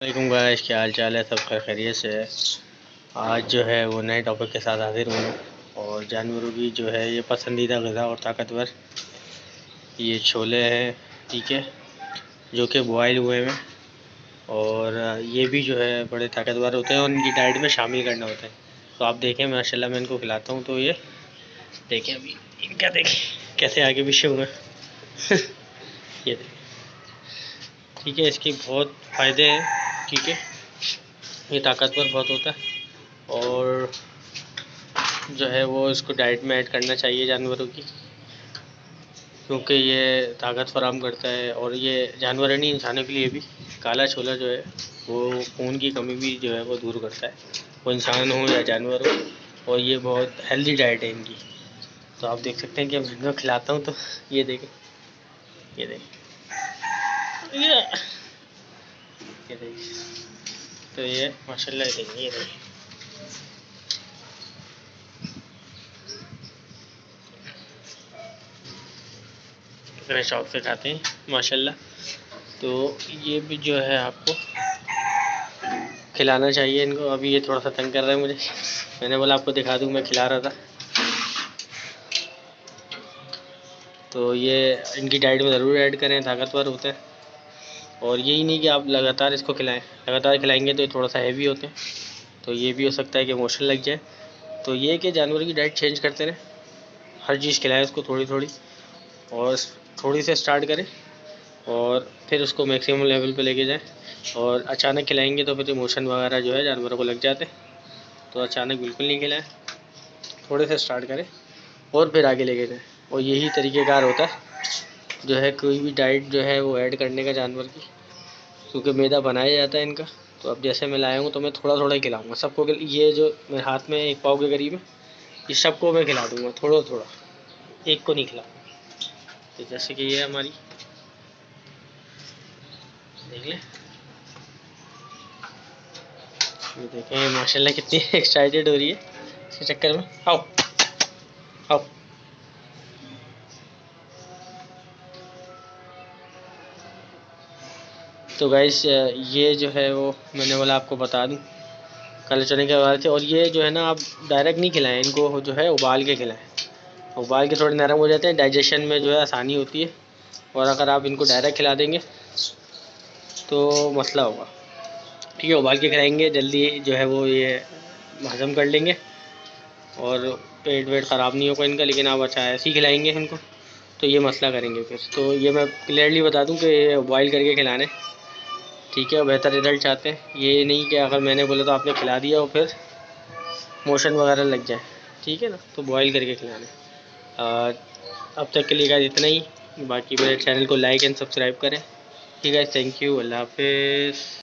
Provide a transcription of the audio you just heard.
वालेकुम गाइस, क्या हाल चाल है? सब खैरियत से है। आज जो है वो नए टॉपिक के साथ हाजिर हूँ और जानवरों की जो है ये पसंदीदा ग़िज़ा और ताकतवर ये छोले हैं, ठीक है, जो कि बॉयल हुए हैं और ये भी जो है बड़े ताकतवर होते हैं और इनकी डाइट में शामिल करना होता है। तो आप देखें, माशाल्लाह मैं इनको खिलाता हूँ। तो ये देखें, अभी इनका देखें कैसे आगे पीछे हुए ये देखें, ठीक है। इसके बहुत फ़ायदे हैं, ठीक है। ये ताकतवर बहुत होता है और जो है वो इसको डाइट में ऐड करना चाहिए जानवरों की, क्योंकि ये ताकत फराहम करता है। और ये जानवर नहीं, इंसानों के लिए भी काला छोला जो है वो खून की कमी भी जो है वो दूर करता है, वो इंसान हो या जानवर हो। और ये बहुत हेल्दी डाइट है इनकी। तो आप देख सकते हैं कि मैं इनको खिलाता हूँ। तो ये देखें, ये देखें, ये देखें। तो ये माशाल्लाह देखें, ये देखें, कितने शौक से खाते हैं माशाल्लाह। तो ये भी जो है आपको खिलाना चाहिए इनको। अभी ये थोड़ा सा तंग कर रहा है मुझे, मैंने बोला आपको दिखा दूँ, मैं खिला रहा था। तो ये इनकी डाइट में ज़रूर ऐड करें, ताकतवर होते हैं। और यही नहीं कि आप लगातार इसको खिलाएं, लगातार खिलाएंगे तो ये थोड़ा सा हैवी होते हैं, तो ये भी हो सकता है कि इमोशन लग जाए। तो ये कि जानवर की डाइट चेंज करते रहें, हर चीज़ खिलाएं उसको थोड़ी थोड़ी, और थोड़ी से स्टार्ट करें और फिर उसको मैक्सिमम लेवल पे लेके जाएं। और अचानक खिलाएंगे तो फिर इमोशन वगैरह जो है जानवरों को लग जाते हैं। तो अचानक बिल्कुल नहीं खिलाएं, थोड़े से स्टार्ट करें और फिर आगे लेके जाएं। और यही तरीक़ेकार होता है जो है कोई भी डाइट जो है वो ऐड करने का जानवर की, क्योंकि मैदा बनाया जाता है इनका। तो अब जैसे मैं लाया हूँ तो मैं थोड़ा थोड़ा ही खिलाऊँगा सबको। ये जो मेरे हाथ में एक पाव के करीब है, ये सबको मैं खिला दूँगा थोड़ा थोड़ा, एक को नहीं खिलाऊँगा। तो जैसे कि ये हमारी देख लें, ये देखें माशाल्लाह कितनी एक्साइटेड हो रही है इसके चक्कर में। आओ आओ, तो गाइस ये जो है वो मैंने बोला आपको बता दूं, काले चने के बारे थे। और ये जो है ना, आप डायरेक्ट नहीं खिलाएं इनको, जो है उबाल के खिलाएं। उबाल के थोड़े नरम हो जाते हैं, डाइजेशन में जो है आसानी होती है। और अगर आप इनको डायरेक्ट खिला देंगे तो मसला होगा, ठीक है। उबाल के खिलाएंगे जल्दी जो है वो ये हज़म कर लेंगे और पेट वेट ख़राब नहीं होगा इनका। लेकिन आप अच्छा ऐसे ही खिलाएंगे इनको तो ये मसला करेंगे फिर। तो ये मैं क्लियरली बता दूं कि ये बॉयल करके खिलाने, ठीक है। और बेहतर रिजल्ट चाहते हैं, ये नहीं कि अगर मैंने बोला तो आपने खिला दिया और फिर मोशन वगैरह लग जाए, ठीक है ना। तो बॉयल करके खिलाने। अब तक के लिए गाइस इतना ही। बाकी मेरे चैनल को लाइक एंड सब्सक्राइब करें, ठीक है। थैंक यू, अल्लाह हाफिज़।